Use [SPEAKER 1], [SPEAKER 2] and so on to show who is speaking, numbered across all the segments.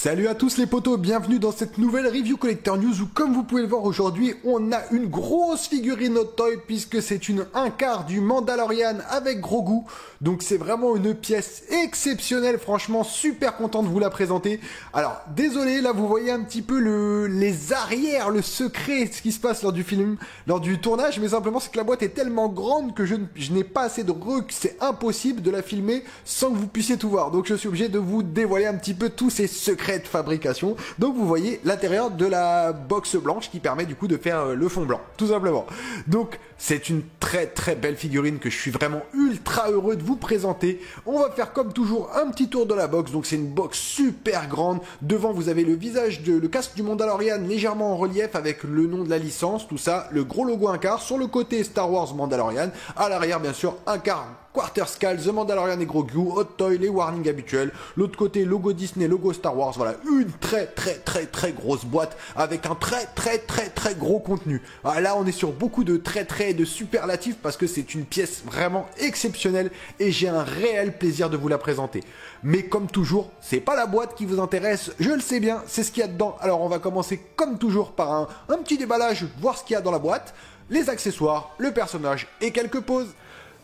[SPEAKER 1] Salut à tous les potos, bienvenue dans cette nouvelle review collector news où comme vous pouvez le voir aujourd'hui on a une grosse figurine Hot Toy puisque c'est un quart du Mandalorian avec Grogu. Donc c'est vraiment une pièce exceptionnelle, franchement super content de vous la présenter. Alors désolé, là vous voyez un petit peu les arrières, le secret, ce qui se passe lors du film, lors du tournage, mais simplement c'est que la boîte est tellement grande que je n'ai pas assez de c'est impossible de la filmer sans que vous puissiez tout voir. Donc je suis obligé de vous dévoiler un petit peu tous ces secrets de fabrication. Donc vous voyez l'intérieur de la box blanche qui permet du coup de faire le fond blanc, tout simplement. Donc c'est une très très belle figurine que je suis vraiment ultra heureux de vous présenter. On va faire comme toujours un petit tour de la box. Donc c'est une box super grande. Devant vous avez le visage le casque du Mandalorian légèrement en relief avec le nom de la licence, tout ça, le gros logo un quart. Sur le côté Star Wars Mandalorian, à l'arrière bien sûr un quart Quarter Skull, The Mandalorian et Grogu, Hot Toy, les warnings habituels. L'autre côté, logo Disney, logo Star Wars. Voilà, une très grosse boîte avec un très gros contenu. Ah, là, on est sur beaucoup de très de superlatifs parce que c'est une pièce vraiment exceptionnelle et j'ai un réel plaisir de vous la présenter. Mais comme toujours, c'est pas la boîte qui vous intéresse, je le sais bien, c'est ce qu'il y a dedans. Alors on va commencer comme toujours par un petit déballage, voir ce qu'il y a dans la boîte, les accessoires, le personnage et quelques poses.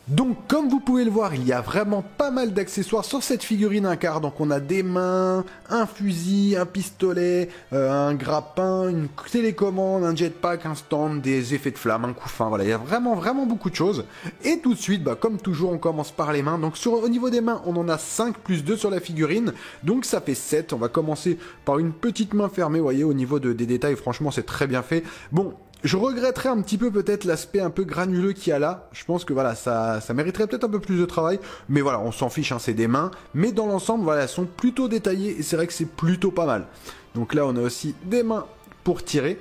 [SPEAKER 1] Donc comme vous pouvez le voir, il y a vraiment pas mal d'accessoires sur cette figurine un quart. Donc on a des mains, un fusil, un pistolet, un grappin, une télécommande, un jetpack, un stand, des effets de flamme, un couffin. Voilà, il y a vraiment beaucoup de choses. Et tout de suite, comme toujours, on commence par les mains. Donc au niveau des mains, on en a 5 plus 2 sur la figurine. Donc ça fait 7. On va commencer par une petite main fermée. Vous voyez, au niveau des détails, franchement, c'est très bien fait. Bon, je regretterais un petit peu peut-être l'aspect un peu granuleux qu'il y a là. Je pense que voilà, ça mériterait peut-être un peu plus de travail. Mais voilà, on s'en fiche, hein, c'est des mains. Mais dans l'ensemble, voilà, elles sont plutôt détaillées et c'est vrai que c'est plutôt pas mal. Donc là, on a aussi des mains pour tirer.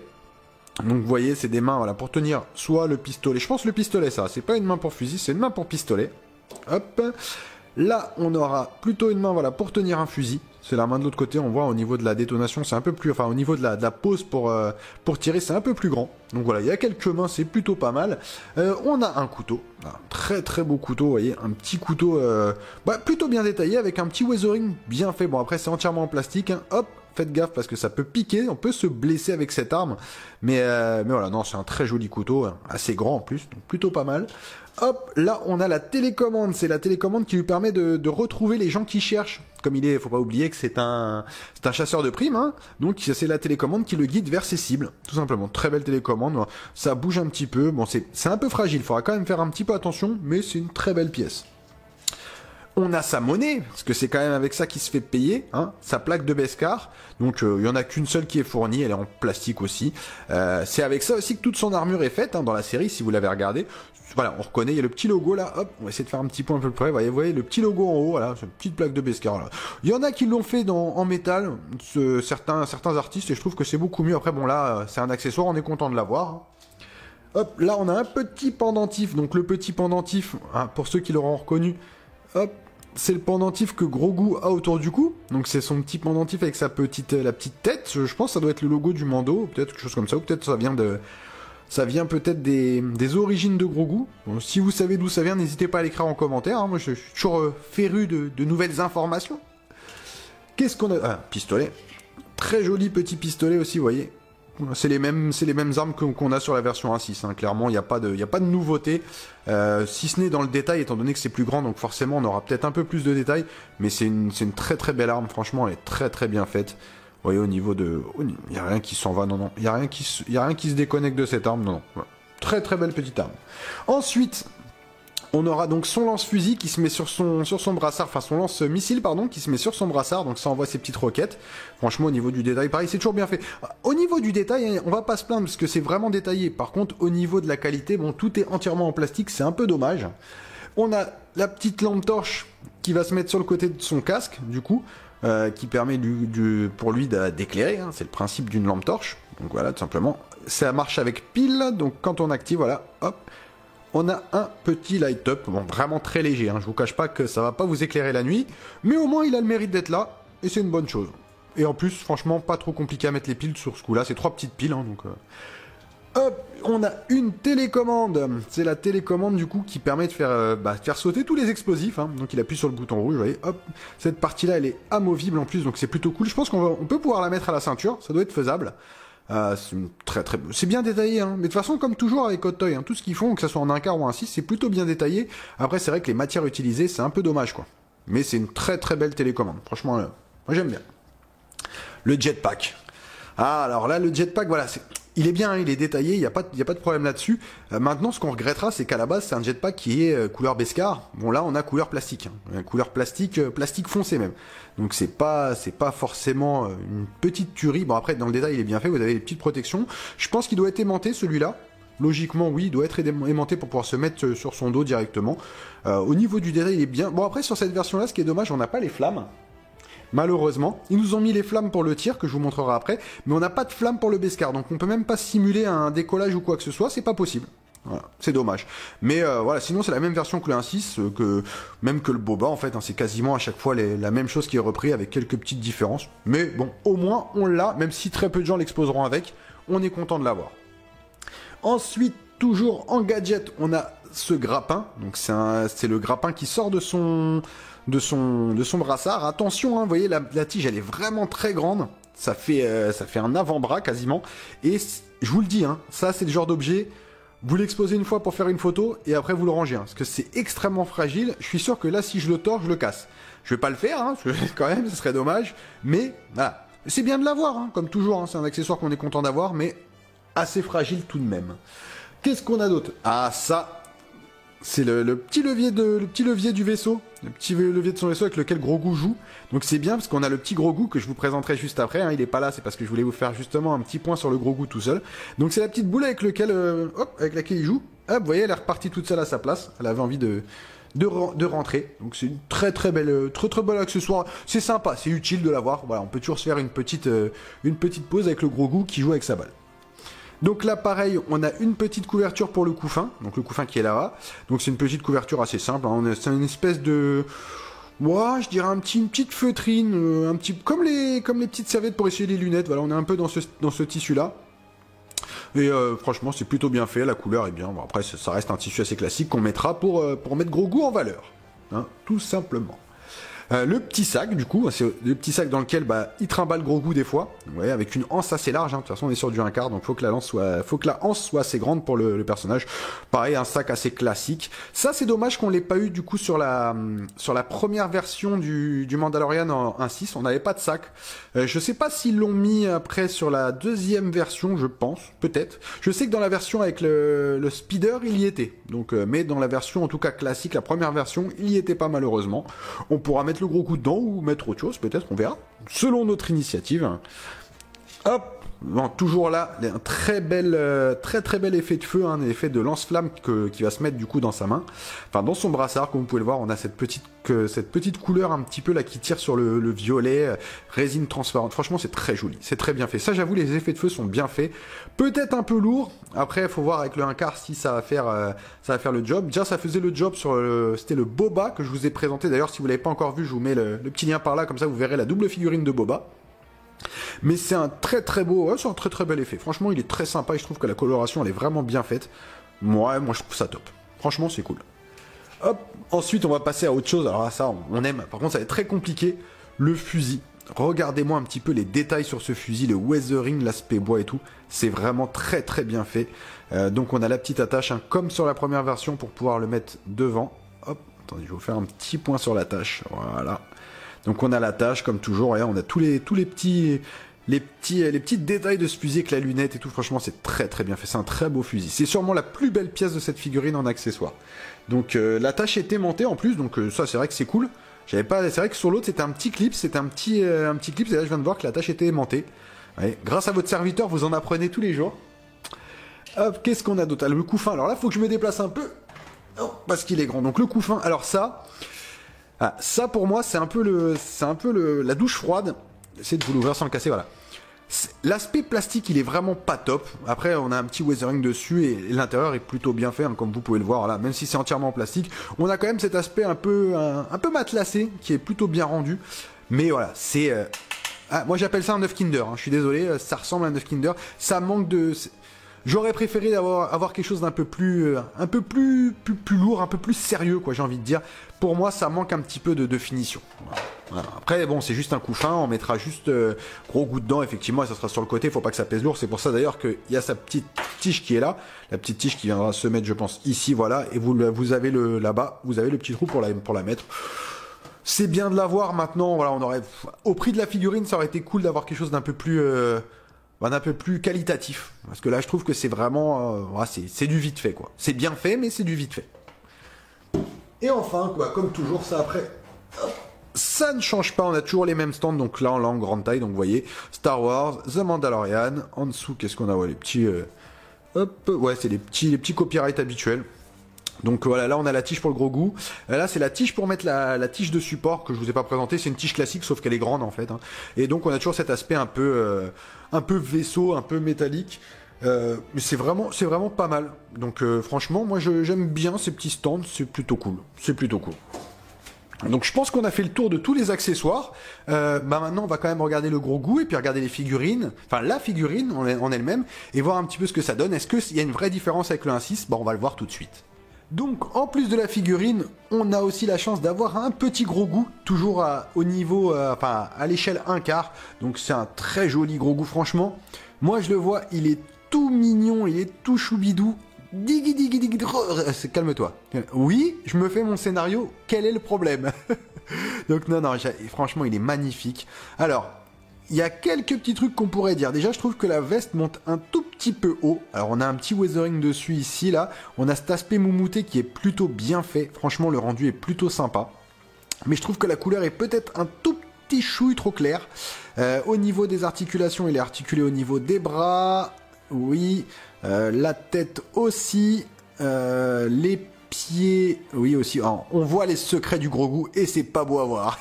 [SPEAKER 1] Donc vous voyez, c'est des mains voilà, pour tenir soit le pistolet. Je pense le pistolet, ça, c'est pas une main pour fusil, c'est une main pour pistolet. Hop. Là, on aura plutôt une main voilà, pour tenir un fusil. C'est la main de l'autre côté, on voit au niveau de la détonation, c'est un peu plus... Enfin, au niveau de la pose pour tirer, c'est un peu plus grand. Donc voilà, il y a quelques mains, c'est plutôt pas mal. On a un couteau, un très beau couteau, vous voyez, un petit couteau plutôt bien détaillé, avec un petit weathering bien fait. Bon, après, c'est entièrement en plastique, hein. Hop, faites gaffe parce que ça peut piquer, on peut se blesser avec cette arme. Mais voilà, non, c'est un très joli couteau, hein, assez grand en plus, donc plutôt pas mal. Hop, là on a la télécommande, c'est la télécommande qui lui permet de retrouver les gens qui cherchent. Comme il est, faut pas oublier que c'est un chasseur de primes, hein, donc c'est la télécommande qui le guide vers ses cibles, tout simplement. Très belle télécommande, ça bouge un petit peu, bon c'est un peu fragile, il faudra quand même faire un petit peu attention, mais c'est une très belle pièce. On a sa monnaie, parce que c'est quand même avec ça qu'il se fait payer, hein, sa plaque de Beskar. Donc il y en a qu'une seule qui est fournie, elle est en plastique aussi. C'est avec ça aussi que toute son armure est faite, hein, dans la série, si vous l'avez regardé. Voilà, on reconnaît, il y a le petit logo là, hop, on va essayer de faire un petit point un peu plus près. Vous voyez le petit logo en haut, voilà, c'est une petite plaque de Beskar là. Il y en a qui l'ont fait en métal, certains artistes, et je trouve que c'est beaucoup mieux. Après bon là, c'est un accessoire, on est content de l'avoir. Hein. Hop, là on a un petit pendentif, donc le petit pendentif, hein, pour ceux qui l'auront reconnu, hop, c'est le pendentif que Grogu a autour du cou. Donc c'est son petit pendentif avec la petite tête. Je pense que ça doit être le logo du Mando, peut-être quelque chose comme ça, ou peut-être ça vient peut-être des origines de Grogu. Bon, si vous savez d'où ça vient, n'hésitez pas à l'écrire en commentaire. Hein. Moi je suis toujours féru de nouvelles informations. Qu'est-ce qu'on a? Ah, pistolet. Très joli petit pistolet aussi, vous voyez. C'est les mêmes armes qu'on a sur la version 1.6, hein. Clairement il n'y a pas de nouveauté, si ce n'est dans le détail, étant donné que c'est plus grand, donc forcément on aura peut-être un peu plus de détails, mais c'est une très belle arme, franchement elle est très bien faite. Vous voyez au niveau de... Il n'y a rien qui s'en va, non, il n'y a rien qui se déconnecte de cette arme, non. Voilà. Très belle petite arme. Ensuite... on aura donc son lance-fusil qui se met sur son brassard, enfin son lance-missile, pardon, qui se met sur son brassard, donc ça envoie ses petites roquettes. Franchement, au niveau du détail, pareil, c'est toujours bien fait. Au niveau du détail, on va pas se plaindre parce que c'est vraiment détaillé. Par contre, au niveau de la qualité, bon, tout est entièrement en plastique, c'est un peu dommage. On a la petite lampe torche qui va se mettre sur le côté de son casque, du coup, qui permet pour lui d'éclairer, hein, c'est le principe d'une lampe torche. Donc voilà, tout simplement. Ça marche avec pile, donc quand on active, voilà, hop. On a un petit light-up, bon, vraiment très léger, hein. Je vous cache pas que ça va pas vous éclairer la nuit, mais au moins il a le mérite d'être là, et c'est une bonne chose. Et en plus, franchement, pas trop compliqué à mettre les piles sur ce coup-là, c'est 3 petites piles, hein, donc Hop, on a une télécommande. C'est la télécommande du coup qui permet de faire sauter tous les explosifs. Hein. Donc il appuie sur le bouton rouge, vous voyez. Hop, cette partie-là, elle est amovible en plus, donc c'est plutôt cool. Je pense on peut pouvoir la mettre à la ceinture, ça doit être faisable. C'est bien détaillé, hein. Mais de toute façon, comme toujours avec Hot Toy, hein, tout ce qu'ils font, que ce soit en 1 quart ou en 6, c'est plutôt bien détaillé. Après, c'est vrai que les matières utilisées, c'est un peu dommage, quoi. Mais c'est une très très belle télécommande. Franchement, moi j'aime bien. Le jetpack. Ah, alors là, le jetpack, voilà, il est bien, hein, il est détaillé, il n'y a pas de problème là-dessus. Maintenant, ce qu'on regrettera, c'est qu'à la base, c'est un jetpack qui est couleur Beskar. Bon, là, on a couleur plastique. Hein. Couleur plastique, plastique foncé même. Donc, c'est pas forcément une petite tuerie. Bon, après, dans le détail, il est bien fait, vous avez les petites protections. Je pense qu'il doit être aimanté, celui-là. Logiquement, oui, il doit être aimanté pour pouvoir se mettre sur son dos directement. Au niveau du détail, il est bien. Bon, après, sur cette version-là, ce qui est dommage, on n'a pas les flammes. Malheureusement, ils nous ont mis les flammes pour le tir, que je vous montrerai après, mais on n'a pas de flammes pour le Beskar, donc on peut même pas simuler un décollage ou quoi que ce soit, c'est pas possible. Voilà, c'est dommage. Mais voilà, sinon c'est la même version que le 1.6, même que le Boba en fait, hein, c'est quasiment à chaque fois la même chose qui est repris avec quelques petites différences. Mais bon, au moins on l'a, même si très peu de gens l'exposeront avec, on est content de l'avoir. Ensuite, toujours en gadget, on a ce grappin, donc c'est le grappin qui sort de son brassard. Attention, hein, vous voyez, la tige, elle est vraiment très grande. Ça fait un avant-bras quasiment. Et je vous le dis, hein, ça, c'est le genre d'objet, vous l'exposez une fois pour faire une photo et après vous le rangez. Hein, parce que c'est extrêmement fragile. Je suis sûr que là, si je le tords, je le casse. Je vais pas le faire, hein, parce que quand même, ce serait dommage. Mais voilà, c'est bien de l'avoir, hein, comme toujours. Hein, c'est un accessoire qu'on est content d'avoir, mais assez fragile tout de même. Qu'est-ce qu'on a d'autre? Ah, ça... C'est le petit levier du vaisseau, le petit levier de son vaisseau avec lequel Grogu joue. Donc c'est bien parce qu'on a le petit Grogu que je vous présenterai juste après. Hein, il est pas là, c'est parce que je voulais vous faire justement un petit point sur le Grogu tout seul. Donc c'est la petite boule avec laquelle il joue. Hop, vous voyez, elle est repartie toute seule à sa place. Elle avait envie de rentrer. Donc c'est une très belle accessoire. C'est sympa, c'est utile de l'avoir. Voilà, on peut toujours se faire une petite pause avec le Grogu qui joue avec sa balle. Donc là, pareil, on a une petite couverture pour le couffin, donc le couffin qui est là-bas. Donc c'est une petite couverture assez simple, hein. C'est une espèce de... Ouais, je dirais une petite feutrine, un petit comme les petites serviettes pour essuyer les lunettes. Voilà, on est un peu dans ce tissu-là. Et franchement, c'est plutôt bien fait, la couleur est bien. Bon, après, ça reste un tissu assez classique qu'on mettra pour mettre Grogu en valeur. Hein, tout simplement. Le petit sac, du coup, c'est le petit sac dans lequel il trimballe Grogu des fois, ouais, avec une anse assez large. Hein. De toute façon, on est sur du 1/4, donc faut que la anse soit assez grande pour le personnage. Pareil, un sac assez classique. Ça, c'est dommage qu'on l'ait pas eu du coup sur la première version du Mandalorian en 1.6. On n'avait pas de sac. Je sais pas s'ils l'ont mis après sur la deuxième version, je pense, peut-être. Je sais que dans la version avec le speeder, il y était. Donc, mais dans la version en tout cas classique, la première version, il y était pas malheureusement. On pourra mettre le gros coup dedans ou mettre autre chose, peut-être, on verra, selon notre initiative. Hop, bon, toujours là, un très bel effet de feu, un effet de lance-flamme qui va se mettre du coup dans sa main, enfin dans son brassard, comme vous pouvez le voir, on a cette petite couleur un petit peu là qui tire sur le violet, résine transparente. Franchement, c'est très joli, c'est très bien fait. Ça, j'avoue, les effets de feu sont bien faits. Peut-être un peu lourd. Après, il faut voir avec le 1/4 si ça va faire le job. Déjà, ça faisait le job c'était le Boba que je vous ai présenté. D'ailleurs, si vous l'avez pas encore vu, je vous mets le petit lien par là, comme ça vous verrez la double figurine de Boba. Mais c'est un très beau, c'est un très bel effet. Franchement, il est très sympa et je trouve que la coloration elle est vraiment bien faite. Moi je trouve ça top. Franchement, c'est cool. Hop, ensuite on va passer à autre chose. Alors là, ça, on aime. Par contre, ça va être très compliqué. Le fusil. Regardez-moi un petit peu les détails sur ce fusil, le weathering, l'aspect bois et tout. C'est vraiment très bien fait. Donc on a la petite attache, hein, comme sur la première version pour pouvoir le mettre devant. Hop, attendez, je vais vous faire un petit point sur l'attache. Voilà. Donc on a l'attache comme toujours, et on a tous les petits détails de ce fusil avec la lunette et tout. Franchement, c'est très bien fait. C'est un très beau fusil. C'est sûrement la plus belle pièce de cette figurine en accessoire. Donc l'attache est aimantée en plus, donc ça c'est vrai que c'est cool. C'est vrai que sur l'autre c'était un petit clip, et là je viens de voir que l'attache était aimantée. Ouais, grâce à votre serviteur, vous en apprenez tous les jours. Hop, qu'est-ce qu'on a d'autre? Le couffin. Alors là, faut que je me déplace un peu, parce qu'il est grand. Donc le couffin. Alors ça. Ah, ça pour moi c'est un peu la douche froide. Essayez de vous l'ouvrir sans le casser, voilà. L'aspect plastique il est vraiment pas top. Après on a un petit weathering dessus et l'intérieur est plutôt bien fait, hein, comme vous pouvez le voir là. Même si c'est entièrement en plastique, on a quand même cet aspect un peu matelassé qui est plutôt bien rendu. Mais voilà, c'est moi j'appelle ça un œuf Kinder. Hein. Je suis désolé, ça ressemble à un œuf Kinder. Ça manque de J'aurais préféré avoir quelque chose d'un peu plus, plus lourd, un peu plus sérieux, quoi, j'ai envie de dire. Pour moi, ça manque un petit peu de finition. Voilà. Après, bon, c'est juste un coup fin, on mettra juste gros goût dedans, effectivement, et ça sera sur le côté, faut pas que ça pèse lourd. C'est pour ça d'ailleurs qu'il y a sa petite tige qui est là, la petite tige qui viendra se mettre, je pense, ici, voilà, et vous avez là-bas, vous avez le petit trou pour la mettre. C'est bien de l'avoir maintenant, voilà, on aurait, au prix de la figurine, ça aurait été cool d'avoir quelque chose d'un peu plus qualitatif. Parce que là, je trouve que c'est vraiment... c'est du vite fait, quoi. C'est bien fait, mais c'est du vite fait. Et enfin, quoi, comme toujours, ça après... Hop, ça ne change pas, on a toujours les mêmes stands, donc là, en grande taille, donc vous voyez, Star Wars, The Mandalorian, en dessous, qu'est-ce qu'on a? Ouais, les petits... ouais, c'est les petits copyrights habituels. Donc voilà, là on a la tige pour le gros goût. Là c'est la tige pour mettre la tige de support que je vous ai pas présenté. C'est une tige classique sauf qu'elle est grande en fait. Hein. Et donc on a toujours cet aspect un peu vaisseau, un peu métallique. Mais c'est vraiment pas mal. Donc franchement, moi j'aime bien ces petits stands. C'est plutôt cool. C'est plutôt cool. Donc je pense qu'on a fait le tour de tous les accessoires. Maintenant on va quand même regarder le gros goût et puis regarder les figurines, enfin la figurine en elle-même et voir un petit peu ce que ça donne. Est-ce qu'il y a une vraie différence avec le 1.6 ? Bon, on va le voir tout de suite. Donc, en plus de la figurine, on a aussi la chance d'avoir un petit gros goût, toujours au niveau, à l'échelle 1/4. Donc, c'est un très joli gros goût, franchement. Moi, je le vois, il est tout mignon, il est tout choubidou. Calme-toi. Oui, je me fais mon scénario, quel est le problème? Donc, non, franchement, il est magnifique. Alors... il y a quelques petits trucs qu'on pourrait dire. Déjà, je trouve que la veste monte un tout petit peu haut. Alors, on a un petit weathering dessus ici, là. On a cet aspect moumouté qui est plutôt bien fait. Franchement, le rendu est plutôt sympa. Mais je trouve que la couleur est peut-être un tout petit chouille trop clair. Au niveau des articulations, il est articulé au niveau des bras. Oui. La tête aussi. Les pieds, oui aussi. Alors, on voit les secrets du gros goût et c'est pas beau à voir.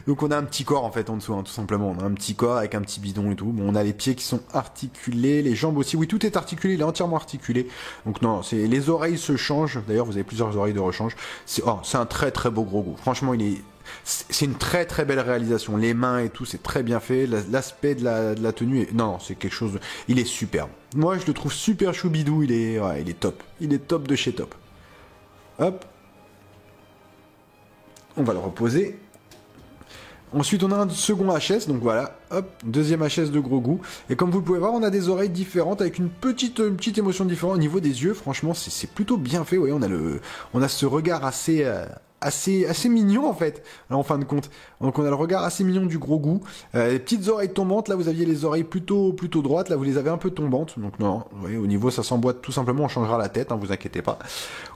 [SPEAKER 1] Donc on a un petit corps en fait en dessous, hein, tout simplement. On a un petit corps avec un petit bidon et tout. Bon, on a les pieds qui sont articulés, les jambes aussi. Oui, tout est articulé, il est entièrement articulé. Donc non, les oreilles se changent. D'ailleurs, vous avez plusieurs oreilles de rechange. C'est un très très beau gros goût. Franchement, c'est une très très belle réalisation. Les mains et tout, c'est très bien fait. L'aspect de la tenue, non, c'est quelque chose. Il est superbe. Moi, je le trouve super choubidou. Il est top. Il est top de chez top. Hop. On va le reposer. Ensuite, on a un second HS, donc voilà, hop, deuxième HS de gros goût. Et comme vous pouvez voir, on a des oreilles différentes avec une petite émotion différente au niveau des yeux. Franchement, c'est plutôt bien fait. Vous voyez, on a ce regard assez mignon en fait, en fin de compte. Donc on a le regard assez mignon du gros goût. Les petites oreilles tombantes, là vous aviez les oreilles plutôt droites, là vous les avez un peu tombantes. Donc non, vous voyez, au niveau ça s'emboîte tout simplement, on changera la tête, hein, vous inquiétez pas.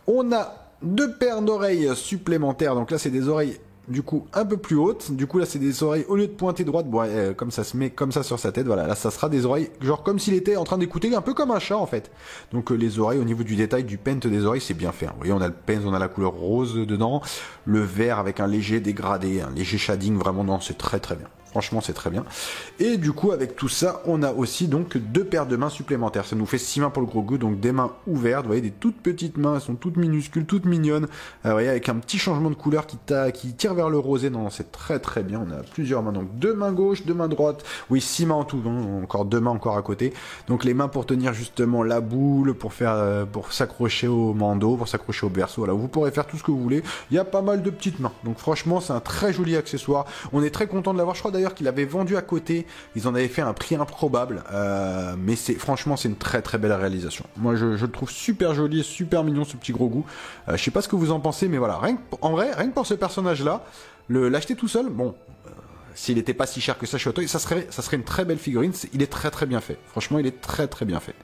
[SPEAKER 1] On a 2 paires d'oreilles supplémentaires, donc là c'est des oreilles du coup un peu plus hautes. Du coup là c'est des oreilles, au lieu de pointer droite, bon, comme ça se met comme ça sur sa tête, voilà, là ça sera des oreilles genre comme s'il était en train d'écouter, un peu comme un chat en fait. Donc les oreilles au niveau du détail du paint des oreilles, c'est bien fait, hein. Vous voyez, on a le paint, on a la couleur rose dedans, le vert avec un léger dégradé, un léger shading, vraiment non, c'est très très bien. Franchement, c'est très bien. Et du coup, avec tout ça, on a aussi donc 2 paires de mains supplémentaires. Ça nous fait 6 mains pour le gros goût, donc des mains ouvertes. Vous voyez, des toutes petites mains, elles sont toutes minuscules, toutes mignonnes. Vous voyez, avec un petit changement de couleur qui tire vers le rosé. Non, c'est très très bien. On a plusieurs mains, donc 2 mains gauche, 2 mains droite. Oui, 6 mains en tout, donc encore 2 mains encore à côté. Donc les mains pour tenir justement la boule, pour s'accrocher au mando, pour s'accrocher au berceau. Voilà, vous pourrez faire tout ce que vous voulez. Il y a pas mal de petites mains. Donc franchement, c'est un très joli accessoire. On est très content de l'avoir. Je crois d'ailleurs qu'il avait vendu à côté, ils en avaient fait un prix improbable, mais franchement c'est une très très belle réalisation. Moi je le trouve super joli et super mignon ce petit gros goût. Je sais pas ce que vous en pensez, mais voilà, rien que pour ce personnage là, l'acheter tout seul, bon, s'il n'était pas si cher que ça chez Hot Toys, ça serait une très belle figurine. Il est très très bien fait, franchement il est très très bien fait.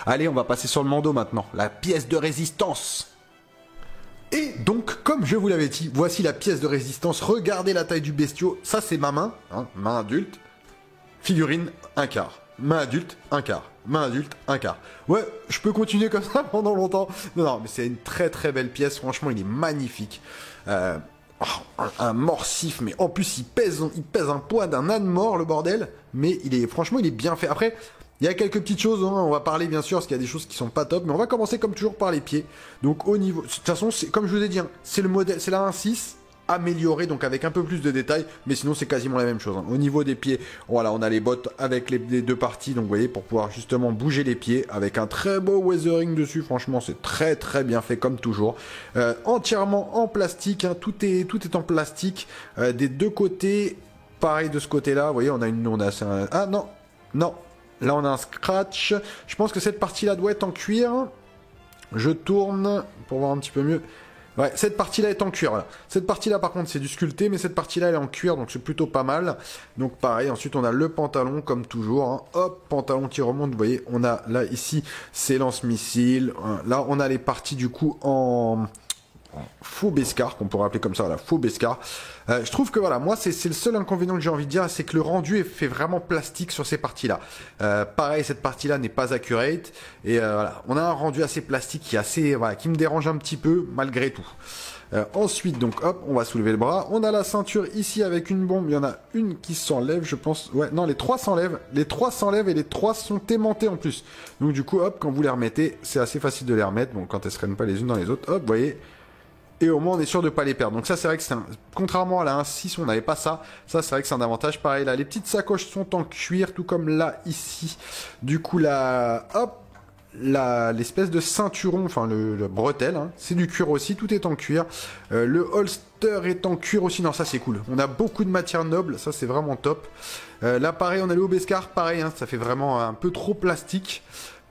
[SPEAKER 1] Allez, on va passer sur le Mando maintenant, la pièce de résistance. Et donc, comme je vous l'avais dit, voici la pièce de résistance. Regardez la taille du bestiau. Ça, c'est ma main, hein, main adulte. Figurine, 1/4. Main adulte, 1/4. Main adulte, 1/4. Ouais, je peux continuer comme ça pendant longtemps. Non, mais c'est une très très belle pièce. Franchement, il est magnifique. Un morsif, mais en plus, il pèse un poids d'un âne mort, le bordel. Mais franchement, il est bien fait. Après... il y a quelques petites choses, hein, on va parler bien sûr, parce qu'il y a des choses qui sont pas top, mais on va commencer comme toujours par les pieds. Donc au niveau, de toute façon, comme je vous ai dit, hein, c'est le modèle, c'est la 1.6, amélioré, donc avec un peu plus de détails, mais sinon c'est quasiment la même chose, hein. Au niveau des pieds, voilà, on a les bottes avec les deux parties, donc vous voyez, pour pouvoir justement bouger les pieds, avec un très beau weathering dessus, franchement c'est très très bien fait comme toujours, entièrement en plastique, hein. Tout est en plastique, des deux côtés, pareil de ce côté-là, vous voyez, ah non, non, là on a un scratch, je pense que cette partie-là doit être en cuir, je tourne pour voir un petit peu mieux. Ouais, cette partie-là est en cuir, voilà. Cette partie-là, par contre, c'est du sculpté, mais cette partie-là, elle est en cuir, donc c'est plutôt pas mal. Donc pareil, ensuite, on a le pantalon, comme toujours, hein. Hop, pantalon qui remonte, vous voyez, on a, là, ici, c'est lance-missile. Là, on a les parties, du coup, en faux Beskar, qu'on pourrait appeler comme ça, voilà, faux Beskar. Je trouve que voilà, moi c'est le seul inconvénient que j'ai envie de dire, c'est que le rendu est fait vraiment plastique sur ces parties-là. Pareil, cette partie-là n'est pas accurate et voilà, on a un rendu assez plastique qui est assez, voilà, qui me dérange un petit peu malgré tout. Ensuite, donc hop, on va soulever le bras. On a la ceinture ici avec une bombe. Il y en a une qui s'enlève, je pense. Ouais, non, les trois s'enlèvent. Les trois s'enlèvent et les trois sont aimantés en plus. Donc du coup, hop, quand vous les remettez, c'est assez facile de les remettre. Bon, quand elles se traînent pas les unes dans les autres, hop, vous voyez. Et au moins on est sûr de pas les perdre. Donc ça c'est vrai que c'est contrairement à la 1.6 on n'avait pas ça. Ça c'est vrai que c'est un avantage. Pareil là, les petites sacoches sont en cuir, tout comme là ici. Du coup là, hop, l'espèce de ceinturon, enfin le bretelle, hein, c'est du cuir aussi, tout est en cuir. Le holster est en cuir aussi. Non, ça c'est cool. On a beaucoup de matière noble, ça c'est vraiment top. Là pareil, on a le Obescar, pareil, hein, ça fait vraiment un peu trop plastique.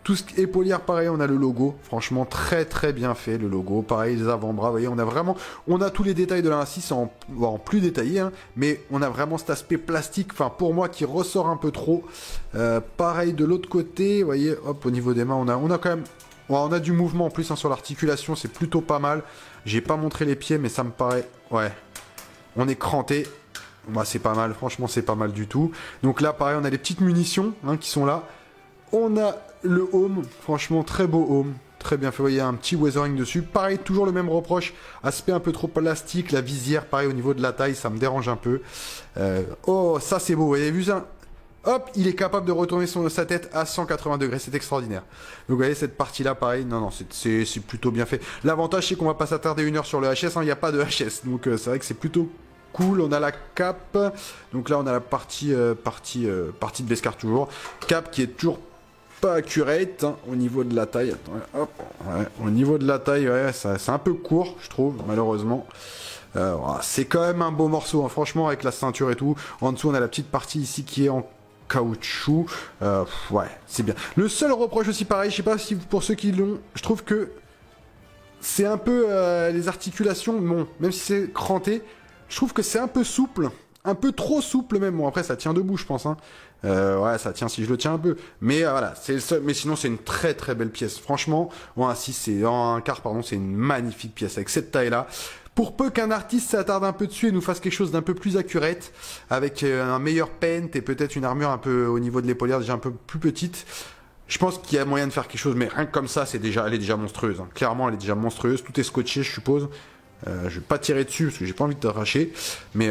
[SPEAKER 1] Tout ce qui est épaulière, pareil, on a le logo. Franchement, très très bien fait le logo. Pareil, les avant-bras, vous voyez, on a tous les détails de la 1.6 en plus détaillé, hein, mais on a vraiment cet aspect plastique, enfin pour moi, qui ressort un peu trop. Pareil de l'autre côté, vous voyez, hop, au niveau des mains, on a quand même, ouais, on a du mouvement en plus, hein, sur l'articulation, c'est plutôt pas mal. J'ai pas montré les pieds, mais ça me paraît, ouais, on est cranté. Bah, c'est pas mal, franchement, c'est pas mal du tout. Donc là, pareil, on a les petites munitions, hein, qui sont là. On a le home, franchement très beau home, très bien fait, vous voyez un petit weathering dessus. Pareil, toujours le même reproche, aspect un peu trop plastique, la visière, pareil au niveau de la taille, ça me dérange un peu. Oh, ça c'est beau, vous avez vu ça? Hop, il est capable de retourner sa tête à 180 degrés, c'est extraordinaire. Donc vous voyez cette partie-là, pareil, non, c'est plutôt bien fait. L'avantage c'est qu'on va pas s'attarder 1 heure sur le HS, hein, il n'y a pas de HS, donc c'est vrai que c'est plutôt cool. On a la cape, donc là on a la partie de Beskar toujours. Cape qui est toujours pas accurate, hein, au niveau de la taille. Attends, hop, ouais, au niveau de la taille, ouais, c'est un peu court, je trouve, malheureusement. Voilà, c'est quand même un beau morceau, hein, franchement, avec la ceinture et tout. En dessous, on a la petite partie ici qui est en caoutchouc. Ouais, c'est bien. Le seul reproche aussi, pareil, je sais pas si pour ceux qui l'ont, je trouve que c'est un peu les articulations, bon, même si c'est cranté, je trouve que c'est un peu souple. Un peu trop souple même. Bon après ça tient debout je pense, hein. Ouais ça tient si je le tiens un peu. Mais voilà, c'est le seul. Mais sinon c'est une très très belle pièce. Franchement, ouais, si c'est en un quart pardon, c'est une magnifique pièce avec cette taille là. Pour peu qu'un artiste s'attarde un peu dessus et nous fasse quelque chose d'un peu plus accurate, avec un meilleur paint et peut-être une armure un peu au niveau de l'épaulère déjà un peu plus petite, je pense qu'il y a moyen de faire quelque chose. Mais rien que comme ça, elle est déjà monstrueuse, hein. Clairement elle est déjà monstrueuse. Tout est scotché je suppose. Je vais pas tirer dessus parce que j'ai pas envie de t'arracher, mais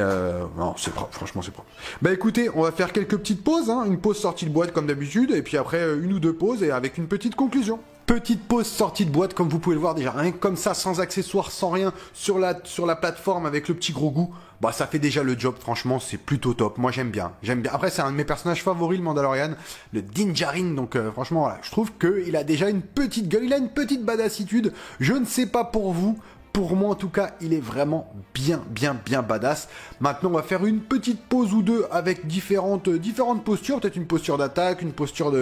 [SPEAKER 1] non, c'est propre, franchement c'est propre. Bah écoutez, on va faire quelques petites pauses, hein, une pause sortie de boîte comme d'habitude, et puis après une ou deux pauses et avec une petite conclusion. Petite pause sortie de boîte, comme vous pouvez le voir déjà, rien que comme ça, sans accessoires, sans rien, sur la plateforme avec le petit gros goût, bah ça fait déjà le job, franchement c'est plutôt top, moi j'aime bien. Après c'est un de mes personnages favoris, le Mandalorian, le Din Djarin, donc franchement voilà, je trouve qu'il a déjà une petite gueule, il a une petite badassitude, je ne sais pas pour vous. Pour moi, en tout cas, il est vraiment bien badass. Maintenant, on va faire une petite pause ou deux avec différentes postures. Peut-être une posture d'attaque, une posture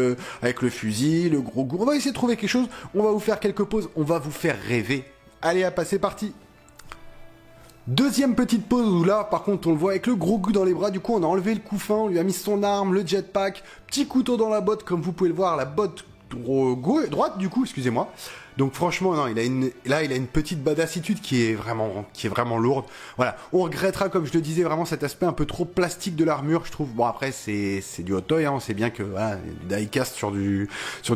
[SPEAKER 1] avec le fusil, le gros goût. On va essayer de trouver quelque chose. On va vous faire quelques pauses. On va vous faire rêver. Allez, à passer, parti. Deuxième petite pause où là, par contre, on le voit avec le gros goût dans les bras. Du coup, on a enlevé le couffin, on lui a mis son arme, le jetpack, petit couteau dans la botte, comme vous pouvez le voir, la botte droite, du coup, excusez-moi. Donc franchement, non, il a une petite badassitude qui est vraiment lourde. Voilà, on regrettera, comme je le disais, vraiment cet aspect un peu trop plastique de l'armure, je trouve. Bon après, c'est du hot toy, hein, on sait bien que voilà, du diecast sur du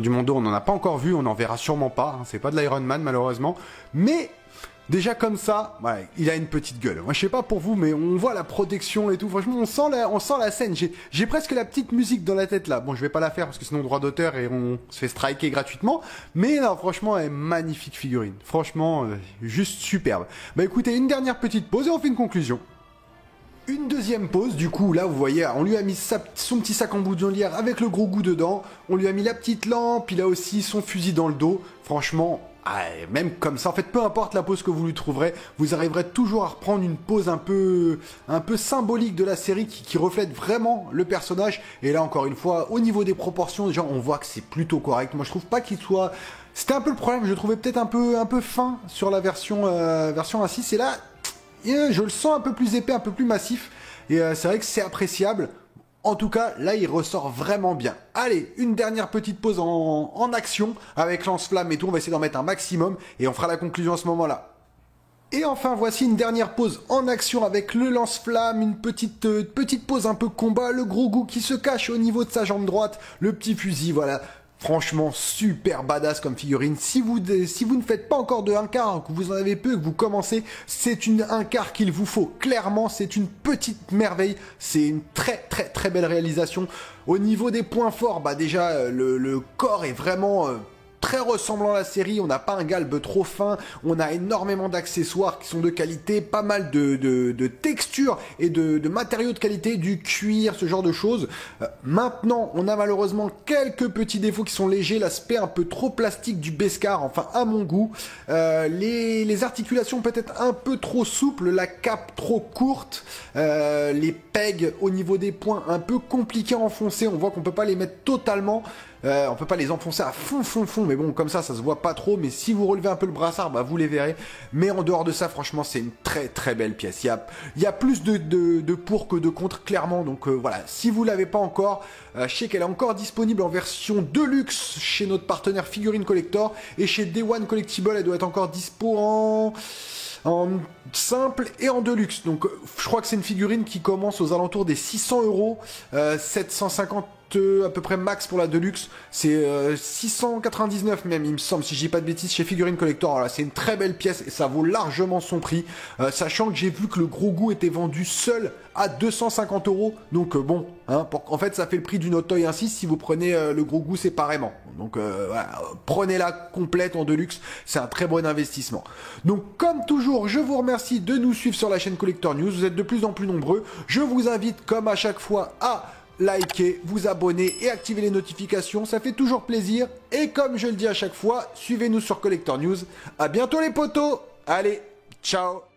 [SPEAKER 1] Mondo, on n'en a pas encore vu, on n'en verra sûrement pas. Hein, c'est pas de l'Iron Man malheureusement, mais Déjà comme ça, ouais, il a une petite gueule. Moi je sais pas pour vous, mais on voit la protection et tout. Franchement, on sent la scène. J'ai presque la petite musique dans la tête là. Bon, je vais pas la faire parce que sinon droit d'auteur et on se fait striker gratuitement. Mais non, franchement, elle est magnifique figurine. Franchement, juste superbe. Bah écoutez, une dernière petite pause et on fait une conclusion. Une deuxième pause, du coup, là, vous voyez, on lui a mis son petit sac en boutonnière avec le gros goût dedans. On lui a mis la petite lampe, il a aussi son fusil dans le dos. Franchement, même comme ça, en fait, peu importe la pose que vous lui trouverez, vous arriverez toujours à reprendre une pose un peu symbolique de la série qui reflète vraiment le personnage. Et là, encore une fois, au niveau des proportions, déjà, on voit que c'est plutôt correct. Moi, je trouve pas qu'il soit... C'était un peu le problème, je le trouvais peut-être un peu fin sur la version 1.6. Et là... je le sens un peu plus épais, un peu plus massif. Et c'est vrai que c'est appréciable. En tout cas, là, il ressort vraiment bien. Allez, une dernière petite pause en action avec lance-flamme et tout. On va essayer d'en mettre un maximum. Et on fera la conclusion à ce moment-là. Et enfin, voici une dernière pause en action avec le lance-flamme, une petite pause un peu combat, le gros goût qui se cache au niveau de sa jambe droite, le petit fusil, voilà. Franchement, super badass comme figurine. Si vous ne faites pas encore de 1 quart, que vous en avez peu, que vous commencez, c'est un quart qu'il vous faut. Clairement, c'est une petite merveille. C'est une très belle réalisation. Au niveau des points forts, bah déjà, le corps est vraiment... très ressemblant à la série, on n'a pas un galbe trop fin, on a énormément d'accessoires qui sont de qualité, pas mal de textures et de matériaux de qualité, du cuir, ce genre de choses. Maintenant, on a malheureusement quelques petits défauts qui sont légers, l'aspect un peu trop plastique du Beskar, enfin à mon goût. Les articulations peut-être un peu trop souples, la cape trop courte, les pegs au niveau des points un peu compliqués à enfoncer, on voit qu'on peut pas les mettre totalement. On peut pas les enfoncer à fond, mais bon, comme ça se voit pas trop. Mais si vous relevez un peu le brassard, bah vous les verrez. Mais en dehors de ça, franchement, c'est une très belle pièce. Il y a plus de pour que de contre, clairement. Donc voilà, si vous l'avez pas encore, je sais qu'elle est encore disponible en version Deluxe chez notre partenaire Figurine Collector. Et chez Day One Collectible, elle doit être encore dispo en simple et en deluxe. Donc je crois que c'est une figurine qui commence aux alentours des 600 €, 750 à peu près max pour la deluxe, c'est 699 même, il me semble, si je dis pas de bêtises, chez Figurine Collector. Voilà, c'est une très belle pièce et ça vaut largement son prix, sachant que j'ai vu que le gros goût était vendu seul à 250 €. Donc bon, hein, en fait ça fait le prix d'une Hot Toy 1.6 si vous prenez le gros goût séparément. Donc voilà, prenez-la complète en deluxe, c'est un très bon investissement. Donc comme toujours, je vous remercie de nous suivre sur la chaîne Collector News, vous êtes de plus en plus nombreux. Je vous invite comme à chaque fois à liker, vous abonner et activer les notifications, ça fait toujours plaisir. Et comme je le dis à chaque fois, suivez-nous sur Collector News. À bientôt les potos. Allez, ciao.